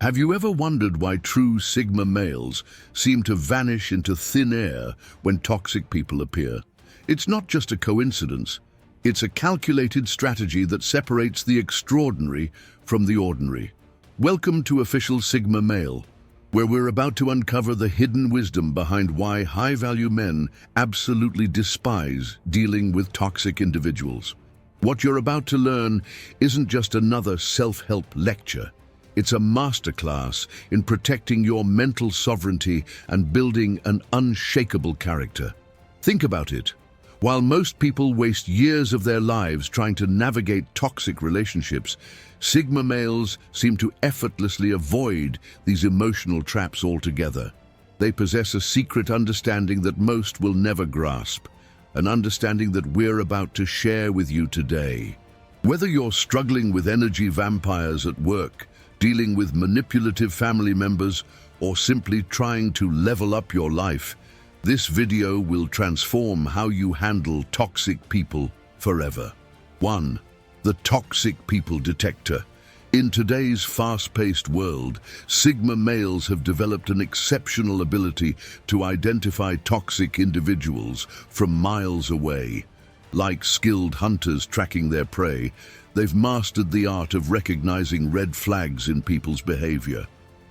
Have you ever wondered why true Sigma males seem to vanish into thin air when toxic people appear? It's not just a coincidence. It's a calculated strategy that separates the extraordinary from the ordinary. Welcome to Official Sigma Male, where we're about to uncover the hidden wisdom behind why high-value men absolutely despise dealing with toxic individuals. What you're about to learn isn't just another self-help lecture. It's a masterclass in protecting your mental sovereignty and building an unshakable character. Think about it. While most people waste years of their lives trying to navigate toxic relationships, Sigma males seem to effortlessly avoid these emotional traps altogether. They possess a secret understanding that most will never grasp, an understanding that we're about to share with you today. Whether you're struggling with energy vampires at work, dealing with manipulative family members, or simply trying to level up your life, this video will transform how you handle toxic people forever. 1. The Toxic People Detector. In today's fast-paced world, Sigma males have developed an exceptional ability to identify toxic individuals from miles away. Like skilled hunters tracking their prey, they've mastered the art of recognizing red flags in people's behavior.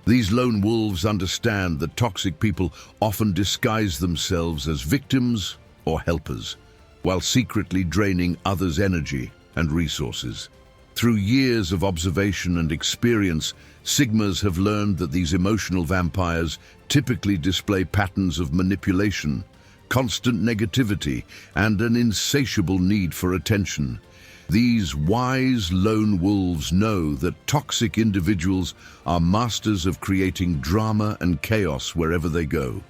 These lone wolves understand that toxic people often disguise themselves as victims or helpers, while secretly draining others' energy and resources. Through years of observation and experience, Sigmas have learned that these emotional vampires typically display patterns of manipulation, constant negativity, and an insatiable need for attention. These wise lone wolves know that toxic individuals are masters of creating drama and chaos wherever they go.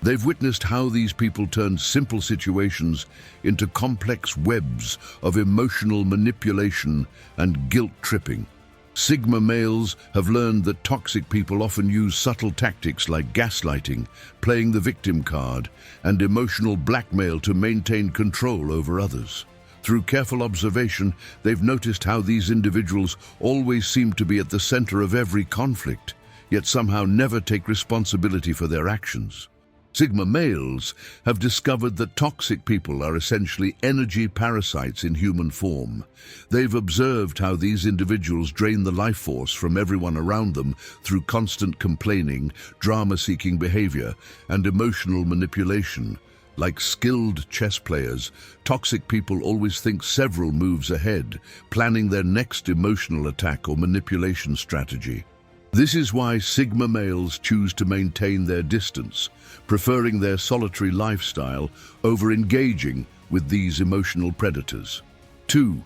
They've witnessed how these people turn simple situations into complex webs of emotional manipulation and guilt-tripping. Sigma males have learned that toxic people often use subtle tactics like gaslighting, playing the victim card, and emotional blackmail to maintain control over others. Through careful observation, they've noticed how these individuals always seem to be at the center of every conflict, yet somehow never take responsibility for their actions. Sigma males have discovered that toxic people are essentially energy parasites in human form. They've observed how these individuals drain the life force from everyone around them through constant complaining, drama-seeking behavior, and emotional manipulation. Like skilled chess players, toxic people always think several moves ahead, planning their next emotional attack or manipulation strategy. This is why Sigma males choose to maintain their distance, preferring their solitary lifestyle over engaging with these emotional predators. 2.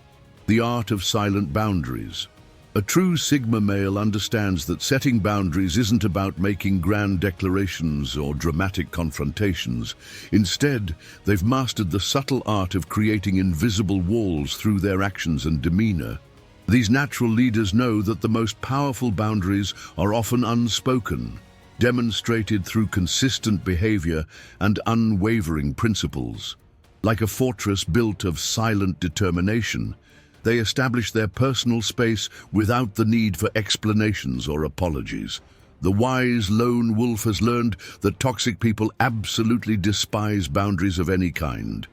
The Art of Silent Boundaries. A true Sigma male understands that setting boundaries isn't about making grand declarations or dramatic confrontations. Instead, they've mastered the subtle art of creating invisible walls through their actions and demeanor. These natural leaders know that the most powerful boundaries are often unspoken, demonstrated through consistent behavior and unwavering principles. Like a fortress built of silent determination, they establish their personal space without the need for explanations or apologies. The wise lone wolf has learned that toxic people absolutely despise boundaries of any kind.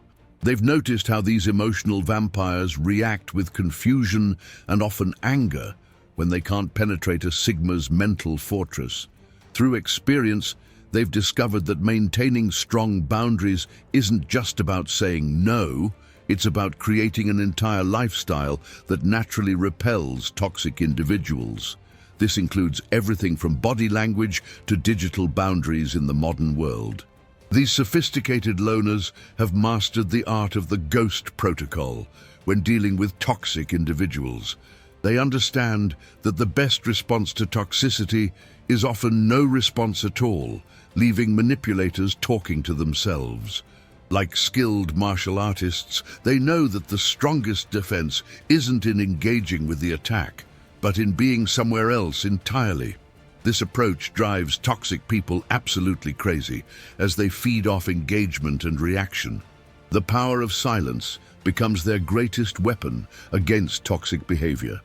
They've noticed how these emotional vampires react with confusion and often anger when they can't penetrate a Sigma's mental fortress. Through experience, they've discovered that maintaining strong boundaries isn't just about saying no. It's about creating an entire lifestyle that naturally repels toxic individuals. This includes everything from body language to digital boundaries in the modern world. These sophisticated loners have mastered the art of the ghost protocol when dealing with toxic individuals. They understand that the best response to toxicity is often no response at all, leaving manipulators talking to themselves. Like skilled martial artists, they know that the strongest defense isn't in engaging with the attack, but in being somewhere else entirely. This approach drives toxic people absolutely crazy as they feed off engagement and reaction. The power of silence becomes their greatest weapon against toxic behavior.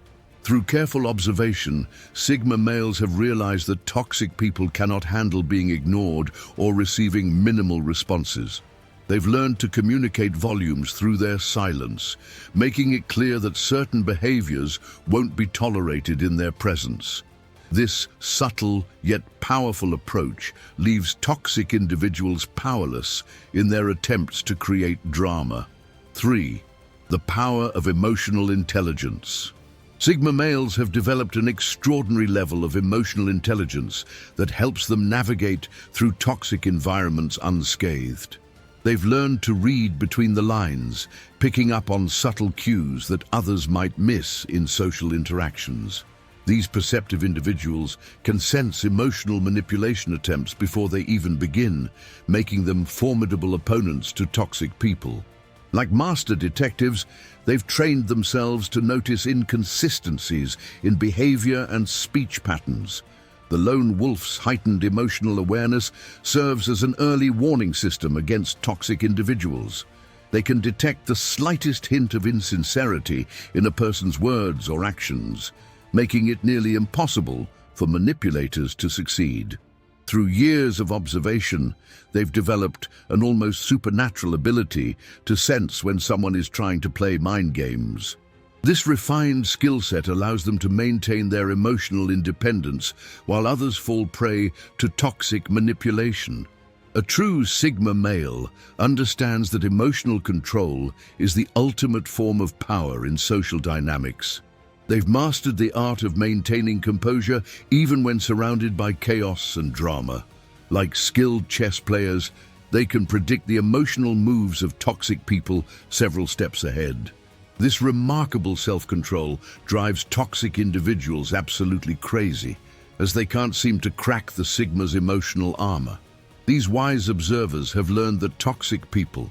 Through careful observation, Sigma males have realized that toxic people cannot handle being ignored or receiving minimal responses. They've learned to communicate volumes through their silence, making it clear that certain behaviors won't be tolerated in their presence. This subtle yet powerful approach leaves toxic individuals powerless in their attempts to create drama. 3. The power of emotional intelligence. Sigma males have developed an extraordinary level of emotional intelligence that helps them navigate through toxic environments unscathed. They've learned to read between the lines, picking up on subtle cues that others might miss in social interactions. These perceptive individuals can sense emotional manipulation attempts before they even begin, making them formidable opponents to toxic people. Like master detectives, they've trained themselves to notice inconsistencies in behavior and speech patterns. The lone wolf's heightened emotional awareness serves as an early warning system against toxic individuals. They can detect the slightest hint of insincerity in a person's words or actions, making it nearly impossible for manipulators to succeed. Through years of observation, they've developed an almost supernatural ability to sense when someone is trying to play mind games. This refined skill set allows them to maintain their emotional independence while others fall prey to toxic manipulation. A true Sigma male understands that emotional control is the ultimate form of power in social dynamics. They've mastered the art of maintaining composure even when surrounded by chaos and drama. Like skilled chess players, they can predict the emotional moves of toxic people several steps ahead. This remarkable self-control drives toxic individuals absolutely crazy, as they can't seem to crack the Sigma's emotional armor. These wise observers have learned that toxic people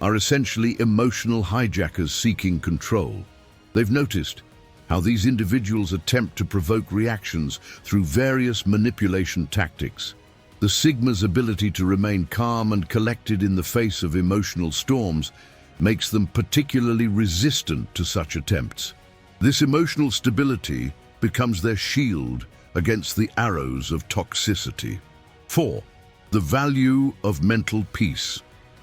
are essentially emotional hijackers seeking control. They've noticed how these individuals attempt to provoke reactions through various manipulation tactics. The Sigma's ability to remain calm and collected in the face of emotional storms makes them particularly resistant to such attempts. This emotional stability becomes their shield against the arrows of toxicity. 4. The value of mental peace.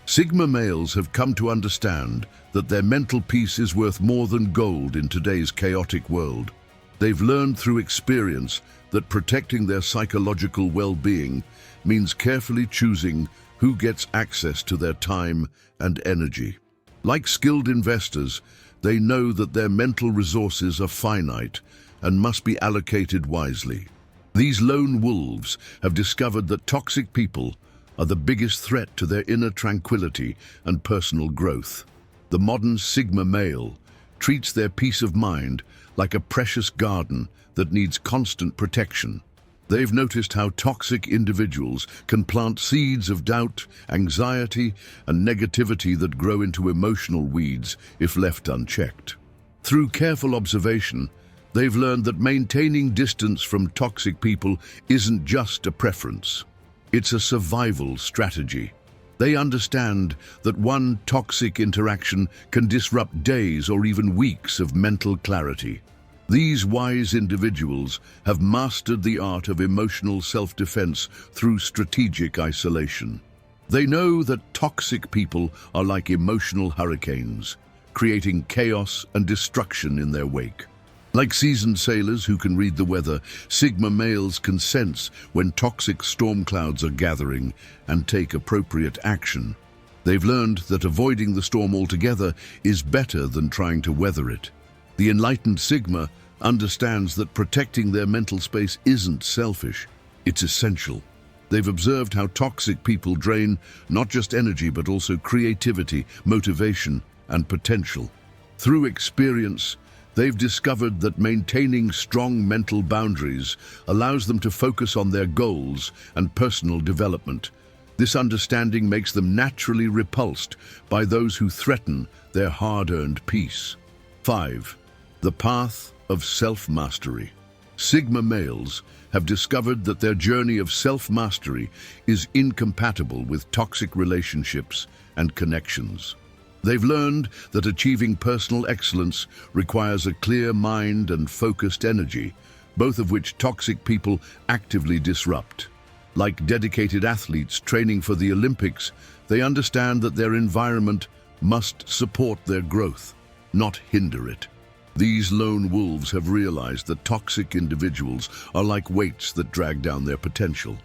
Sigma males have come to understand that their mental peace is worth more than gold in today's chaotic world. They've learned through experience that protecting their psychological well-being means carefully choosing who gets access to their time and energy. Like skilled investors, they know that their mental resources are finite and must be allocated wisely. These lone wolves have discovered that toxic people are the biggest threat to their inner tranquility and personal growth. The modern Sigma male treats their peace of mind like a precious garden that needs constant protection. They've noticed how toxic individuals can plant seeds of doubt, anxiety, and negativity that grow into emotional weeds if left unchecked. Through careful observation, they've learned that maintaining distance from toxic people isn't just a preference. It's a survival strategy. They understand that one toxic interaction can disrupt days or even weeks of mental clarity. These wise individuals have mastered the art of emotional self-defense through strategic isolation. They know that toxic people are like emotional hurricanes, creating chaos and destruction in their wake. Like seasoned sailors who can read the weather, Sigma males can sense when toxic storm clouds are gathering and take appropriate action. They've learned that avoiding the storm altogether is better than trying to weather it. The enlightened Sigma understands that protecting their mental space isn't selfish, it's essential. They've observed how toxic people drain not just energy but also creativity, motivation, and potential. Through experience, they've discovered that maintaining strong mental boundaries allows them to focus on their goals and personal development. This understanding makes them naturally repulsed by those who threaten their hard-earned peace. 5. The path of self-mastery. Sigma males have discovered that their journey of self-mastery is incompatible with toxic relationships and connections. They've learned that achieving personal excellence requires a clear mind and focused energy, both of which toxic people actively disrupt. Like dedicated athletes training for the Olympics, they understand that their environment must support their growth, not hinder it. These lone wolves have realized that toxic individuals are like weights that drag down their potential.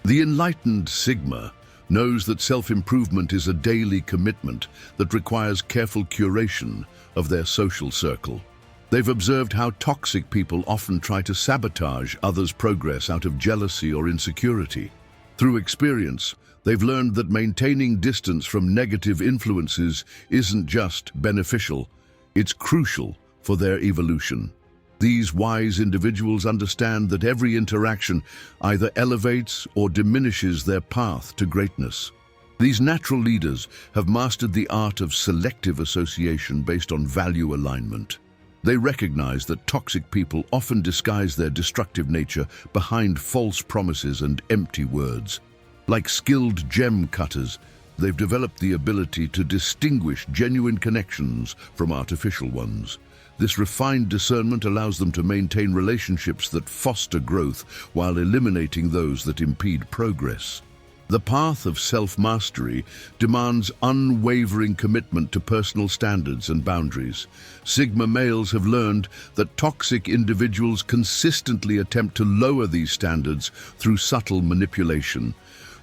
The enlightened Sigma knows that self-improvement is a daily commitment that requires careful curation of their social circle. They've observed how toxic people often try to sabotage others' progress out of jealousy or insecurity. Through experience, they've learned that maintaining distance from negative influences isn't just beneficial, it's crucial for their evolution. These wise individuals understand that every interaction either elevates or diminishes their path to greatness. These natural leaders have mastered the art of selective association based on value alignment. They recognize that toxic people often disguise their destructive nature behind false promises and empty words. Like skilled gem cutters, they've developed the ability to distinguish genuine connections from artificial ones. This refined discernment allows them to maintain relationships that foster growth while eliminating those that impede progress. The path of self-mastery demands unwavering commitment to personal standards and boundaries. Sigma males have learned that toxic individuals consistently attempt to lower these standards through subtle manipulation.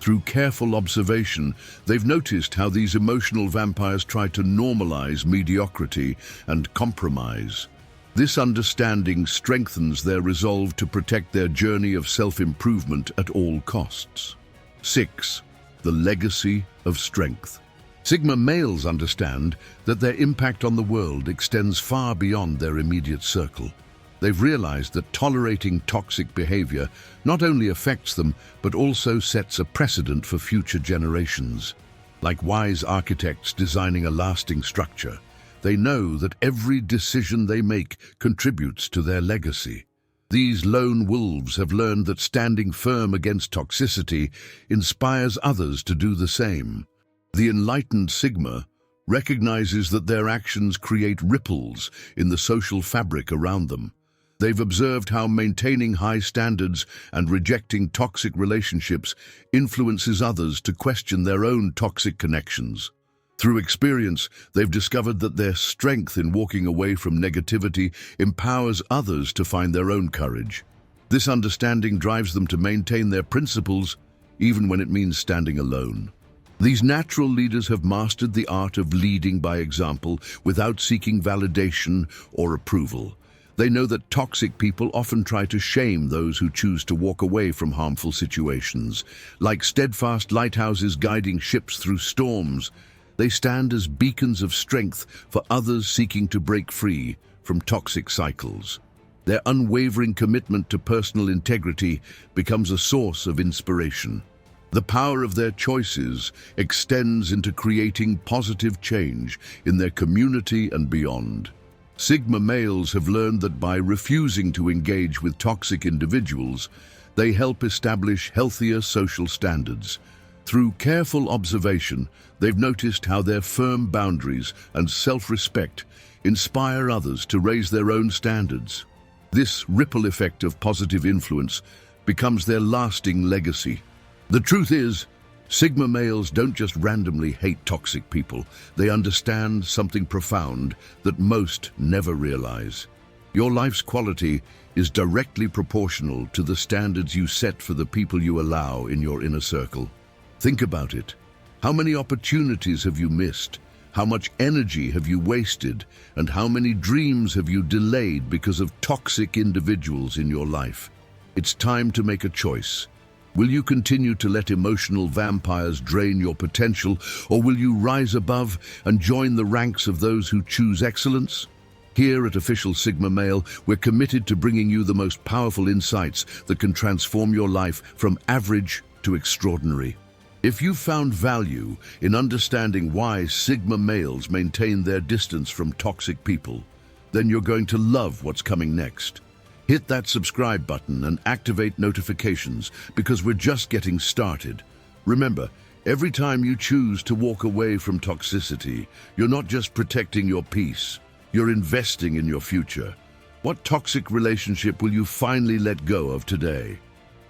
Through careful observation, they've noticed how these emotional vampires try to normalize mediocrity and compromise. This understanding strengthens their resolve to protect their journey of self-improvement at all costs. 6. The legacy of strength. Sigma males understand that their impact on the world extends far beyond their immediate circle. They've realized that tolerating toxic behavior not only affects them, but also sets a precedent for future generations. Like wise architects designing a lasting structure, they know that every decision they make contributes to their legacy. These lone wolves have learned that standing firm against toxicity inspires others to do the same. The enlightened Sigma recognizes that their actions create ripples in the social fabric around them. They've observed how maintaining high standards and rejecting toxic relationships influences others to question their own toxic connections. Through experience, they've discovered that their strength in walking away from negativity empowers others to find their own courage. This understanding drives them to maintain their principles, even when it means standing alone. These natural leaders have mastered the art of leading by example without seeking validation or approval. They know that toxic people often try to shame those who choose to walk away from harmful situations. Like steadfast lighthouses guiding ships through storms, they stand as beacons of strength for others seeking to break free from toxic cycles. Their unwavering commitment to personal integrity becomes a source of inspiration. The power of their choices extends into creating positive change in their community and beyond. Sigma males have learned that by refusing to engage with toxic individuals, they help establish healthier social standards. Through careful observation, they've noticed how their firm boundaries and self-respect inspire others to raise their own standards. This ripple effect of positive influence becomes their lasting legacy. The truth is, Sigma males don't just randomly hate toxic people. They understand something profound that most never realize. Your life's quality is directly proportional to the standards you set for the people you allow in your inner circle. Think about it. How many opportunities have you missed? How much energy have you wasted? And how many dreams have you delayed because of toxic individuals in your life? It's time to make a choice. Will you continue to let emotional vampires drain your potential, or will you rise above and join the ranks of those who choose excellence? Here at Official Sigma Male, we're committed to bringing you the most powerful insights that can transform your life from average to extraordinary. If you've found value in understanding why Sigma males maintain their distance from toxic people, then you're going to love what's coming next. Hit that subscribe button and activate notifications because we're just getting started. Remember, Every time you choose to walk away from toxicity, you're not just protecting your peace, you're investing in your future. What toxic relationship will you finally let go of today?